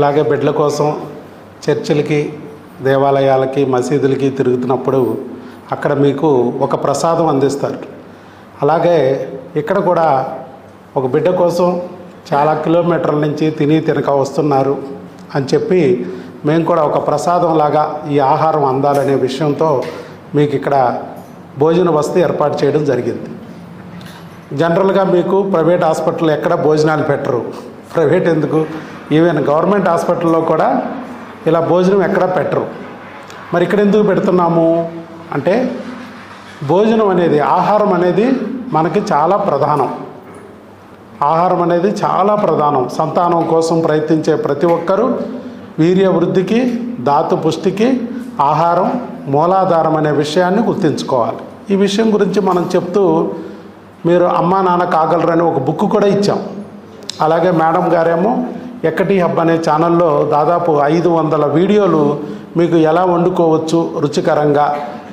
ఇలాగే బిడ్డల కోసం చర్చిలకి, దేవాలయాలకి, మసీదులకి తిరుగుతున్నప్పుడు అక్కడ మీకు ఒక ప్రసాదం అందిస్తారు. అలాగే ఇక్కడ కూడా ఒక బిడ్డ కోసం చాలా కిలోమీటర్ల నుంచి తిని తినక వస్తున్నారు అని చెప్పి మేము కూడా ఒక ప్రసాదం లాగా ఈ ఆహారం అందాలనే విషయంతో మీకు ఇక్కడ భోజన వసతి ఏర్పాటు చేయడం జరిగింది. జనరల్గా మీకు ప్రైవేట్ హాస్పిటల్ ఎక్కడ భోజనాలు పెట్టరు. ప్రైవేట్ ఎందుకు, ఈవెన్ గవర్నమెంట్ హాస్పిటల్లో కూడా ఇలా భోజనం ఎక్కడ పెట్టరు. మరి ఇక్కడ ఎందుకు పెడుతున్నాము అంటే భోజనం అనేది, ఆహారం అనేది మనకి చాలా ప్రధానం. ఆహారం అనేది చాలా ప్రధానం. సంతానం కోసం ప్రయత్నించే ప్రతి ఒక్కరూ వీర్య వృద్ధికి, ధాతు పుష్టికి ఆహారం మూలాధారం అనే విషయాన్ని గుర్తుంచుకోవాలి. ఈ విషయం గురించి మనం చెప్తూ మీరు అమ్మా నాన్న కాగలరని ఒక బుక్ కూడా ఇచ్చాం. అలాగే మేడం గారేమో ఎక్కటి హబ్ అనే ఛానల్లో దాదాపు 500 వీడియోలు మీకు ఎలా వండుకోవచ్చు రుచికరంగా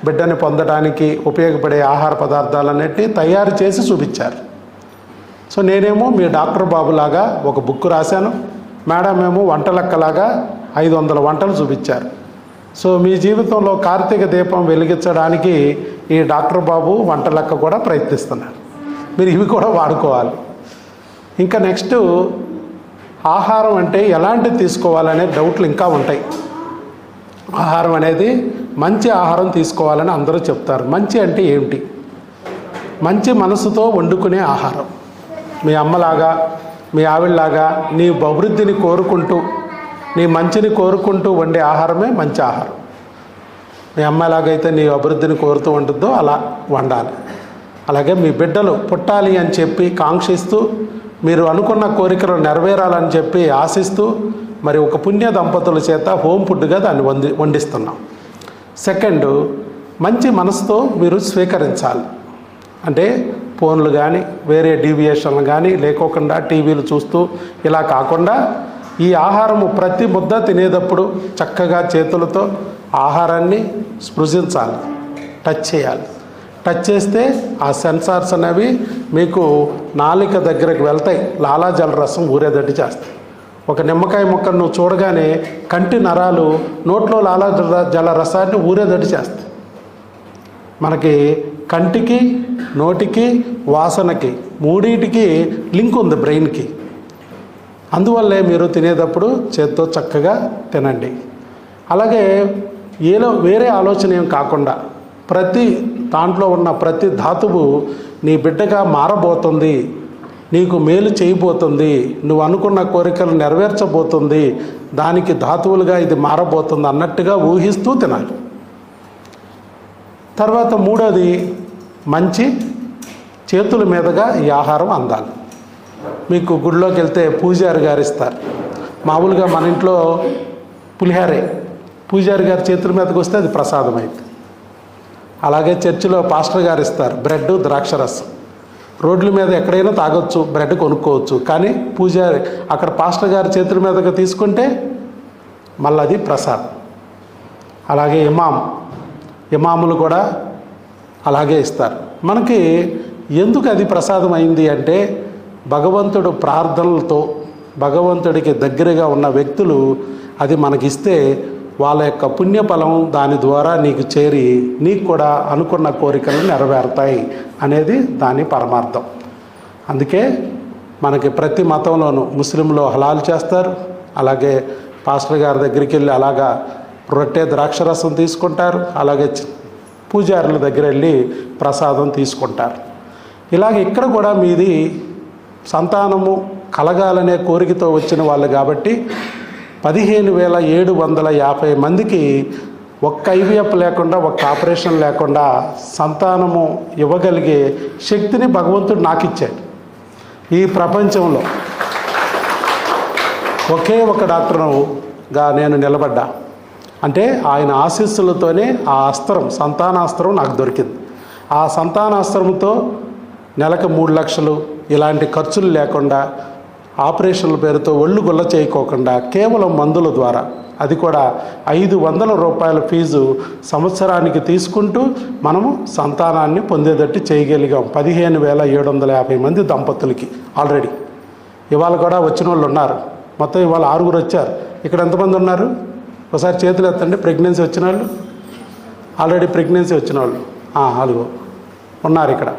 బిడ్డని పొందడానికి ఉపయోగపడే ఆహార పదార్థాలన్నింటినీ తయారు చేసి చూపించారు. సో నేనేమో మీ డాక్టర్ బాబులాగా ఒక బుక్ రాశాను, మేడం ఏమో వంటలక్కలాగా 500 వంటలు చూపించారు. సో మీ జీవితంలో కార్తీక దీపం వెలిగించడానికి ఈ డాక్టర్ బాబు వంటలక్క కూడా ప్రయత్నిస్తున్నారు. మీరు ఇవి కూడా వాడుకోవాలి. ఇంకా నెక్స్ట్ ఆహారం అంటే ఎలాంటి తీసుకోవాలనే డౌట్లు ఇంకా ఉంటాయి. ఆహారం అనేది మంచి ఆహారం తీసుకోవాలని అందరూ చెప్తారు. మంచి అంటే ఏమిటి? మంచి మనసుతో వండుకునే ఆహారం. మీ అమ్మలాగా, మీ ఆవిడలాగా నీ అభివృద్ధిని కోరుకుంటూ, నీ మంచిని కోరుకుంటూ వండే ఆహారమే మంచి ఆహారం. మీ అమ్మలాగైతే నీ అభివృద్ధిని కోరుతూ వండుద్దో అలా వండాలి. అలాగే మీ బిడ్డలు పుట్టాలి అని చెప్పి కాంక్షిస్తూ, మీరు అనుకున్న కోరికలు నెరవేరాలని చెప్పి ఆశిస్తూ మరి ఒక పుణ్య దంపతుల చేత హోమ్ ఫుడ్గా దాన్ని వండిస్తున్నాం. సెకండ్, మంచి మనసుతో మీరు స్వీకరించాలి. అంటే ఫోన్లు కానీ, వేరే డీవియేషన్లు కానీ లేకోకుండా టీవీలు చూస్తూ ఇలా కాకుండా ఈ ఆహారము ప్రతి ముద్ద తినేటప్పుడు చక్కగా చేతులతో ఆహారాన్ని స్పృశించాలి, టచ్ చేయాలి. టచ్ చేస్తే ఆ సెన్సార్స్ అనేవి మీకు నాలిక దగ్గరకు వెళ్తాయి, లాలాజల రసం ఊరేదట్టు చేస్తాయి. ఒక నిమ్మకాయ ముక్కను నువ్వు చూడగానే కంటి నరాలు నోట్లో లాలాజల రసాన్ని ఊరేదట్టు చేస్తాయి. మనకి కంటికి, నోటికి, వాసనకి మూడింటికి లింక్ ఉంది బ్రెయిన్కి. అందువల్లే మీరు తినేటప్పుడు చేత్తో చక్కగా తినండి. అలాగే వేరే ఆలోచన ఏం కాకుండా ప్రతి దాంట్లో ఉన్న ప్రతి ధాతువు నీ బిడ్డగా మారబోతుంది, నీకు మేలు చేయబోతుంది, నువ్వు అనుకున్న కోరికలు నెరవేర్చబోతుంది, దానికి ధాతువులుగా ఇది మారబోతుంది అన్నట్టుగా ఊహిస్తూ తినాలి. తర్వాత మూడోది, మంచి చేతుల మీదుగా ఈ ఆహారం అందాలి. మీకు గుడిలోకి వెళ్తే పూజారి గారు ఇస్తారు. మామూలుగా మన ఇంట్లో పులిహారే, పూజారి గారి చేతుల మీదకి వస్తే అది ప్రసాదం అయింది. అలాగే చర్చిలో పాస్టర్ గారు ఇస్తారు బ్రెడ్, ద్రాక్షరసం. రోడ్ల మీద ఎక్కడైనా తాగొచ్చు, బ్రెడ్ కొనుక్కోవచ్చు, కానీ పూజారి అక్కడ పాస్టర్ గారి చేతుల మీదగా తీసుకుంటే మళ్ళీ అది ప్రసాదం. అలాగే ఇమాములు కూడా అలాగే ఇస్తారు. మనకి ఎందుకు అది ప్రసాదం అయింది అంటే భగవంతుడు ప్రార్థనలతో భగవంతుడికి దగ్గరగా ఉన్న వ్యక్తులు అది మనకిస్తే వాళ్ళ యొక్క పుణ్యఫలం దాని ద్వారా నీకు చేరి నీకు కూడా అనుకున్న కోరికలు నెరవేరుతాయి అనేది దాని పరమార్థం. అందుకే మనకి ప్రతి మతంలోనూ ముస్లింలో హలాల్ చేస్తారు. అలాగే పాస్టర్ గారి దగ్గరికి వెళ్ళి అలాగా రొట్టె, ద్రాక్షరసం తీసుకుంటారు. అలాగే పూజారుల దగ్గర వెళ్ళి ప్రసాదం తీసుకుంటారు. ఇలాగ ఇక్కడ కూడా మీది సంతానము కలగాలనే కోరికతో వచ్చిన వాళ్ళు కాబట్టి 15,750 మందికి ఒక్క ఐవీఎఫ్ లేకుండా, ఒక్క ఆపరేషన్ లేకుండా సంతానము ఇవ్వగలిగే శక్తిని భగవంతుడు నాకు ఇచ్చాడు. ఈ ప్రపంచంలో ఒకే ఒక డాక్టర్గా నేను నిలబడ్డా అంటే ఆయన ఆశీస్సులతోనే ఆ అస్త్రం, సంతానాస్త్రం నాకు దొరికింది. ఆ సంతానాస్త్రంతో నెలకు 3 లక్షలు ఇలాంటి ఖర్చులు లేకుండా, ఆపరేషన్ల పేరుతో ఒళ్ళు గుల్ల చేయకోకుండా కేవలం మందుల ద్వారా, అది కూడా 500 రూపాయల ఫీజు సంవత్సరానికి తీసుకుంటూ మనము సంతానాన్ని పొందేటట్టు చేయగలిగాం 15,750 మంది దంపతులకి. ఆల్రెడీ ఇవాళ కూడా వచ్చిన వాళ్ళు ఉన్నారు. మొత్తం ఇవాళ 6 వచ్చారు. ఇక్కడ ఎంతమంది ఉన్నారు ఒకసారి చేతులు ఎత్తండి. ప్రెగ్నెన్సీ వచ్చిన వాళ్ళు, ఆల్రెడీ ప్రెగ్నెన్సీ వచ్చిన వాళ్ళు 4 ఉన్నారు ఇక్కడ.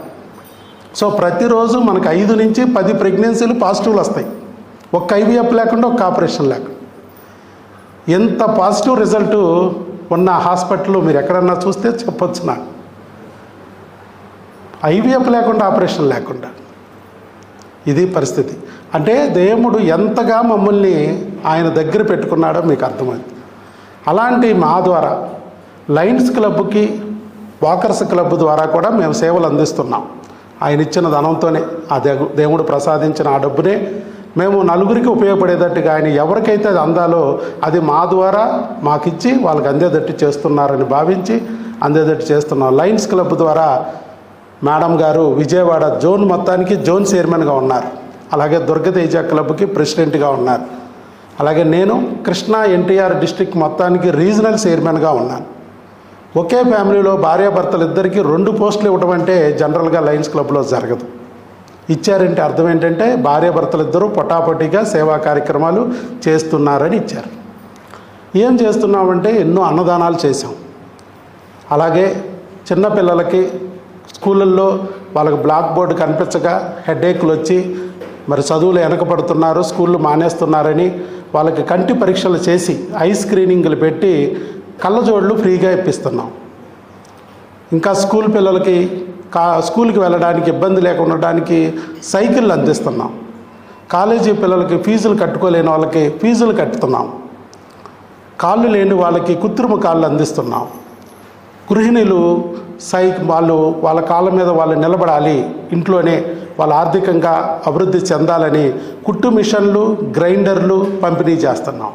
సో ప్రతిరోజు మనకు 5 నుంచి 10 ప్రెగ్నెన్సీలు పాజిటివ్లు వస్తాయి, ఒక్క ఐవీఎఫ్ లేకుండా, ఒక్క ఆపరేషన్ లేకుండా. ఎంత పాజిటివ్ రిజల్ట్ ఉన్న హాస్పిటల్ మీరు ఎక్కడన్నా చూస్తే చెప్పొచ్చు నాకు. ఐవీఎఫ్ లేకుండా, ఆపరేషన్ లేకుండా. ఇది పరిస్థితి. అంటే దేవుడు ఎంతగా మమ్మల్ని ఆయన దగ్గర పెట్టుకున్నాడో మీకు అర్థమైంది. అలాంటి మా ద్వారా లయన్స్ క్లబ్కి, వాకర్స్ క్లబ్ ద్వారా కూడా మేము సేవలు అందిస్తున్నాం. ఆయన ఇచ్చిన ధనంతోనే, ఆ దేవుడు ప్రసాదించిన ఆ డబ్బునే మేము నలుగురికి ఉపయోగపడేటట్టుగా ఆయన ఎవరికైతే అది అందాలో అది మా ద్వారా మాకిచ్చి వాళ్ళకి అందేటట్టు చేస్తున్నారని భావించి అందేటట్టు చేస్తున్నాం. లయన్స్ క్లబ్ ద్వారా మేడం గారు విజయవాడ జోన్ మొత్తానికి జోన్ చైర్మన్గా ఉన్నారు. అలాగే దుర్గతేజ క్లబ్కి ప్రెసిడెంట్గా ఉన్నారు. అలాగే నేను కృష్ణా ఎన్టీఆర్ డిస్ట్రిక్ట్ మొత్తానికి రీజనల్ చైర్మన్గా ఉన్నాను. ఒకే ఫ్యామిలీలో భార్యాభర్తలు ఇద్దరికి 2 పోస్టులు ఇవ్వడం అంటే జనరల్గా లయన్స్ క్లబ్లో జరగదు. ఇచ్చారంటే అర్థం ఏంటంటే భార్యాభర్తలు ఇద్దరూ పొటాపొటీగా సేవా కార్యక్రమాలు చేస్తున్నారని ఇచ్చారు. ఏం చేస్తున్నామంటే ఎన్నో అన్నదానాలు చేశాం. అలాగే చిన్నపిల్లలకి స్కూళ్ళల్లో వాళ్ళకి బ్లాక్ బోర్డు కనిపించక హెడేక్లు వచ్చి మరి చదువులు వెనకబడుతున్నారు, స్కూళ్ళు మానేస్తున్నారని వాళ్ళకి కంటి పరీక్షలు చేసి ఐ స్క్రీనింగ్లు పెట్టి కళ్ళజోళ్ళు ఫ్రీగా ఇప్పిస్తున్నాం. ఇంకా స్కూల్ పిల్లలకి స్కూల్కి వెళ్ళడానికి ఇబ్బంది లేకుండా ఉండడానికి సైకిళ్ళు అందిస్తున్నాం. కాలేజీ పిల్లలకి ఫీజులు కట్టుకోలేని వాళ్ళకి ఫీజులు కట్టుతున్నాం. కాళ్ళు లేని వాళ్ళకి కృత్రిమ కాళ్ళు అందిస్తున్నాం. గృహిణులు వాళ్ళ కాళ్ళ మీద వాళ్ళు నిలబడాలి, ఇంట్లోనే వాళ్ళు ఆర్థికంగా అభివృద్ధి చెందాలని కుట్టు మిషన్లు, గ్రైండర్లు పంపిణీ చేస్తున్నాం.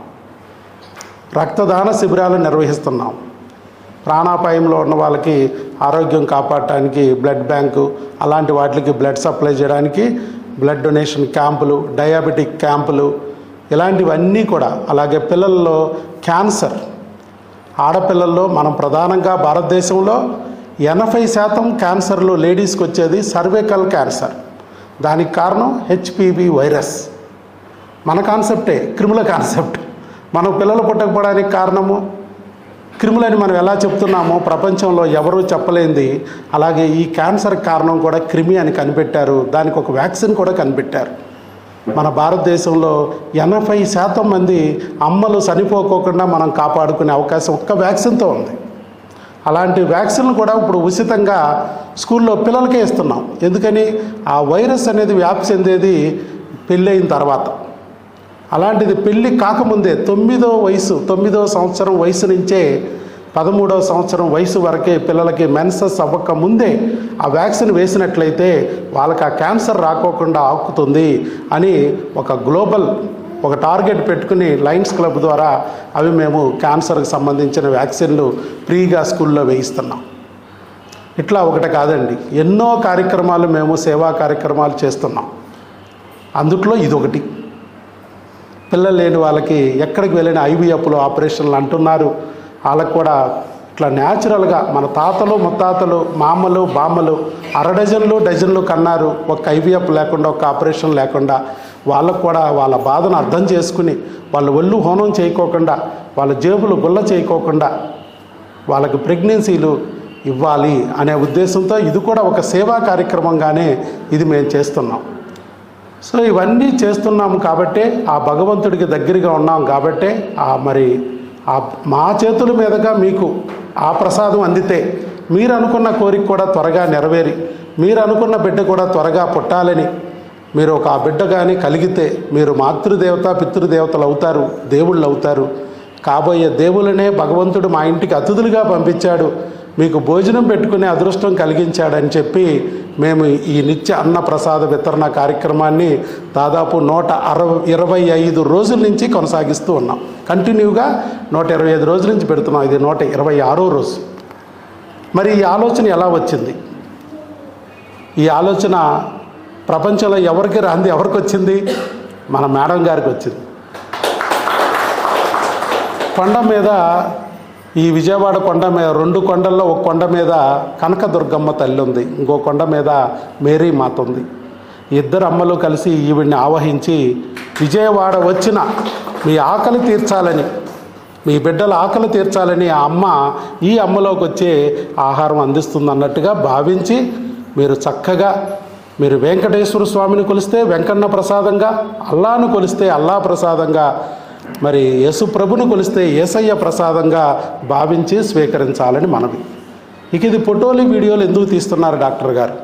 రక్తదాన శిబిరాలు నిర్వహిస్తున్నాం. ప్రాణాపాయంలో ఉన్న వాళ్ళకి ఆరోగ్యం కాపాడటానికి బ్లడ్ బ్యాంకు అలాంటి వాటికి బ్లడ్ సప్లై చేయడానికి బ్లడ్ డొనేషన్ క్యాంపులు, డయాబెటిక్ క్యాంపులు ఇలాంటివన్నీ కూడా. అలాగే పిల్లల్లో క్యాన్సర్, ఆడపిల్లల్లో మనం ప్రధానంగా భారతదేశంలో 80% క్యాన్సర్లు లేడీస్కి వచ్చేది సర్వైకల్ క్యాన్సర్. దానికి కారణం హెచ్పివి వైరస్. మన కాన్సెప్టే, క్రిముల కాన్సెప్ట్. మనం పిల్లలు పుట్టకపోవడానికి కారణము క్రిములని మనం ఎలా చెప్తున్నామో ప్రపంచంలో ఎవరూ చెప్పలేంది. అలాగే ఈ క్యాన్సర్ కారణం కూడా క్రిమి అని కనిపెట్టారు. దానికి ఒక వ్యాక్సిన్ కూడా కనిపెట్టారు. మన భారతదేశంలో 80% మంది అమ్మలు చనిపోకోకుండా మనం కాపాడుకునే అవకాశం ఒక్క వ్యాక్సిన్తో ఉంది. అలాంటి వ్యాక్సిన్లు కూడా ఇప్పుడు ఉచితంగా స్కూల్లో పిల్లలకే ఇస్తున్నాం. ఎందుకని ఆ వైరస్ అనేది వ్యాప్తి చెందేది పెళ్ళైన తర్వాత. అలాంటిది పెళ్ళి కాకముందే 9వ సంవత్సరం వయసు నుంచే 13వ సంవత్సరం వయసు వరకే పిల్లలకి మెన్సెస్ అవ్వక ముందే ఆ వ్యాక్సిన్ వేసినట్లయితే వాళ్ళకి ఆ క్యాన్సర్ రాకోకుండా ఆపుతుంది అని ఒక టార్గెట్ పెట్టుకుని లయన్స్ క్లబ్ ద్వారా అవి మేము క్యాన్సర్కి సంబంధించిన వ్యాక్సిన్లు ఫ్రీగా స్కూల్లో వేయిస్తున్నాం. ఇట్లా ఒకటి కాదండి, ఎన్నో కార్యక్రమాలు మేము సేవా కార్యక్రమాలు చేస్తున్నాం. అందుట్లో ఇదొకటి. పిల్లలు లేని వాళ్ళకి ఎక్కడికి వెళ్ళిన ఐవీఎఫ్లు ఆపరేషన్లు అంటున్నారు. వాళ్ళకు కూడా ఇట్లా న్యాచురల్గా మన తాతలు ముత్తాతలు మామలు బామ్మలు డజన్లు కన్నారు. ఒక ఐవీఎఫ్ లేకుండా, ఒక ఆపరేషన్ లేకుండా. వాళ్ళకు కూడా వాళ్ళ బాధను అర్థం చేసుకుని వాళ్ళ ఒళ్ళు హోనం చేయకోకుండా, వాళ్ళ జేబులు గుల్ల చేయకోకుండా వాళ్ళకి ప్రెగ్నెన్సీలు ఇవ్వాలి అనే ఉద్దేశంతో ఇది కూడా ఒక సేవా కార్యక్రమంగానే ఇది మేము చేస్తున్నాం. సో ఇవన్నీ చేస్తున్నాము కాబట్టే, ఆ భగవంతుడికి దగ్గరగా ఉన్నాం కాబట్టే మరి మా చేతుల మీదుగా మీకు ఆ ప్రసాదం అందితే మీరు అనుకున్న కోరిక కూడా త్వరగా నెరవేరి, మీరు అనుకున్న బిడ్డ కూడా త్వరగా పుట్టాలని, మీరు ఒక ఆ బిడ్డ కానీ కలిగితే మీరు మాతృదేవత పితృదేవతలు అవుతారు, దేవుళ్ళు అవుతారు. కాబోయే దేవులనే భగవంతుడు మా ఇంటికి అతిథులుగా పంపించాడు, మీకు భోజనం పెట్టుకునే అదృష్టం కలిగించాడని చెప్పి మేము ఈ నిత్య అన్న ప్రసాద వితరణ కార్యక్రమాన్ని దాదాపు 125 రోజుల నుంచి కొనసాగిస్తూ ఉన్నాం. కంటిన్యూగా 125 రోజుల నుంచి పెడుతున్నాం. ఇది 126వ రోజు. మరి ఈ ఆలోచన ఎలా వచ్చింది? ఈ ఆలోచన ప్రపంచంలో ఎవరికి రాంది, ఎవరికి వచ్చింది? మన మేడం గారికి వచ్చింది. కొండ మీద, ఈ విజయవాడ కొండ మీద, 2 కొండల్లో ఒక కొండ మీద కనకదుర్గమ్మ తల్లి ఉంది, ఇంకో కొండ మీద మేరీ మాత ఉంది. ఇద్దరు అమ్మలు కలిసి ఈవిడ్ని ఆవహించి విజయవాడ వచ్చిన మీ ఆకలి తీర్చాలని, మీ బిడ్డల ఆకలి తీర్చాలని ఆ అమ్మ ఈ అమ్మలోకి వచ్చే ఆహారం అందిస్తుంది అన్నట్టుగా భావించి మీరు చక్కగా మీరు వెంకటేశ్వర స్వామిని కొలిస్తే వెంకన్న ప్రసాదంగా, అల్లాను కొలిస్తే అల్లా ప్రసాదంగా, మరి యేసు ప్రభుని కొలిస్తే యేసయ్య ప్రసాదంగా భావించి స్వీకరించాలని మనవి. ఇక ఇది ఫోటోలు వీడియోలు ఎందుకు తీస్తున్నారు డాక్టర్ గారు?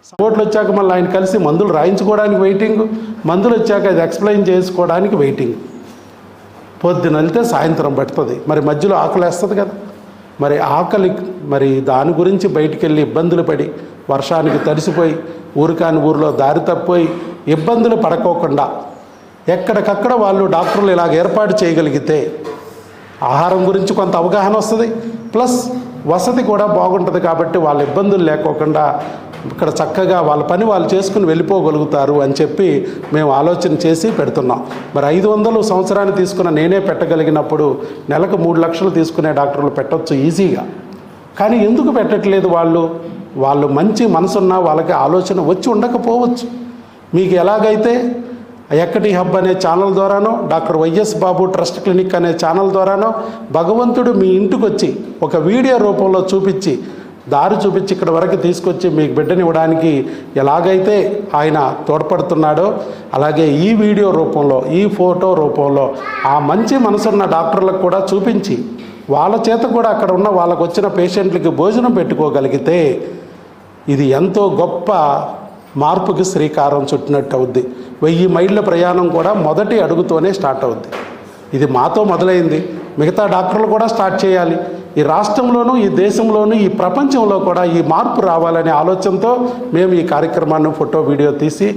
సపోర్ట్లు వచ్చాక మళ్ళీ ఆయన కలిసి మందులు రాయించుకోవడానికి వెయిటింగ్, మందులు వచ్చాక అది ఎక్స్ప్లెయిన్ చేసుకోవడానికి వెయిటింగ్. పొద్దున వెళ్తే సాయంత్రం పడుతుంది, మరి మధ్యలో ఆకలి వేస్తుంది కదా. మరి ఆకలి మరి దాని గురించి బయటికి వెళ్ళి ఇబ్బందులు పడి వర్షానికి తడిసిపోయి ఊరికాని ఊరిలో దారి తప్పిపోయి ఇబ్బందులు పడుకోకుండా ఎక్కడికక్కడ వాళ్ళు డాక్టర్లు ఇలాగ ఏర్పాటు చేయగలిగితే ఆహారం గురించి కొంత అవగాహన వస్తుంది, ప్లస్ వసతి కూడా బాగుంటుంది. కాబట్టి వాళ్ళ ఇబ్బందులు లేకోకుండా ఇక్కడ చక్కగా వాళ్ళ పని వాళ్ళు చేసుకుని వెళ్ళిపోగలుగుతారు అని చెప్పి మేము ఆలోచన చేసి పెడుతున్నాం. మరి 500 సంవత్సరాన్ని తీసుకున్న నేనే పెట్టగలిగినప్పుడు నెలకు 3 లక్షలు తీసుకునే డాక్టర్లు పెట్టవచ్చు ఈజీగా. కానీ ఎందుకు పెట్టట్లేదు వాళ్ళు మంచి మనసున్న వాళ్ళకి ఆలోచన వచ్చి ఉండకపోవచ్చు. మీకు ఎలాగైతే ఎక్కటి హబ్ అనే ఛానల్ ద్వారానో, డాక్టర్ వైఎస్ బాబు ట్రస్ట్ క్లినిక్ అనే ఛానల్ ద్వారానో భగవంతుడు మీ ఇంటికి వచ్చి ఒక వీడియో రూపంలో చూపించి దారి చూపించి ఇక్కడ వరకు తీసుకొచ్చి మీకు బిడ్డనివ్వడానికి ఎలాగైతే ఆయన తోడ్పడుతున్నాడో, అలాగే ఈ వీడియో రూపంలో, ఈ ఫోటో రూపంలో ఆ మంచి మనసున్న డాక్టర్లకు కూడా చూపించి వాళ్ళ చేత కూడా అక్కడ ఉన్న వాళ్ళకు వచ్చిన పేషెంట్లకి భోజనం పెట్టుకోగలిగితే ఇది ఎంతో గొప్ప మార్పుకి శ్రీకారం చుట్టినట్టు అవుద్ది. 1000 మైళ్ళ ప్రయాణం కూడా మొదటి అడుగుతోనే స్టార్ట్ అవుద్ది. ఇది మాతో మొదలైంది, మిగతా డాక్టర్లు కూడా స్టార్ట్ చేయాలి. ఈ రాష్ట్రంలోనూ, ఈ దేశంలోనూ, ఈ ప్రపంచంలో కూడా ఈ మార్పు రావాలనే ఆలోచనతో మేము ఈ కార్యక్రమాన్ని ఫోటో వీడియో తీసి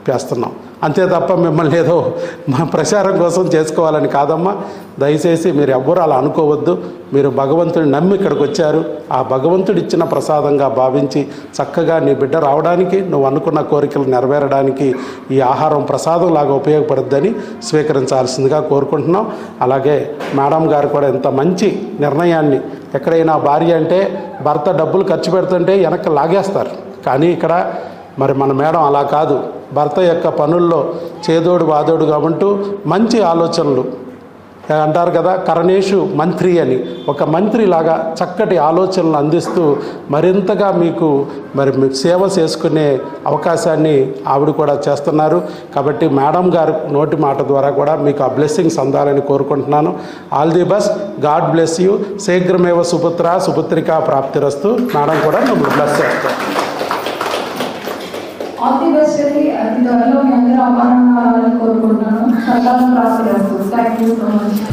చేస్తున్నాం. అంతే తప్ప మిమ్మల్ని ఏదో మా ప్రచారం కోసం చేసుకోవాలని కాదమ్మా. దయచేసి మీరు ఎవ్వరూ అలా అనుకోవద్దు. మీరు భగవంతుడిని నమ్మి ఇక్కడికి వచ్చారు, ఆ భగవంతుడు ఇచ్చిన ప్రసాదంగా భావించి చక్కగా నీ బిడ్డ రావడానికి, నువ్వు అనుకున్న కోరికలు నెరవేరడానికి ఈ ఆహారం ప్రసాదంలాగా ఉపయోగపడుద్దని స్వీకరించాల్సిందిగా కోరుకుంటున్నాం. అలాగే మేడం గారు కూడా ఎంత మంచి నిర్ణయాన్ని, ఎక్కడైనా భార్య అంటే భర్త డబ్బులు ఖర్చు పెడుతుంటే వెనక్కి లాగేస్తారు, కానీ ఇక్కడ మరి మన మేడం అలా కాదు. భర్త యొక్క పనుల్లో చేదోడు వాదోడుగా ఉంటూ మంచి ఆలోచనలు అంటారు కదా, కరణేషు మంత్రి అని, ఒక మంత్రిలాగా చక్కటి ఆలోచనలు అందిస్తూ మరింతగా మీకు సేవ చేసుకునే అవకాశాన్ని ఆవిడ కూడా చేస్తున్నారు. కాబట్టి మేడం గారు నోటి మాట ద్వారా కూడా మీకు ఆ బ్లెస్సింగ్స్ అందాలని కోరుకుంటున్నాను. All the best, God bless you. శీఘ్రమేవ సుపుత్రికా ప్రాప్తిరస్తు. మేడం కూడా మిమ్మల్ని బ్లెస్ చేస్తారు. ఆల్ ది బెస్ట్ అండి. అతి త్వరలో మీ అందరూ అపారంగా రావాలని కోరుకుంటున్నాను. సకాలం ప్రాప్తిరస్తు. Thank you so much.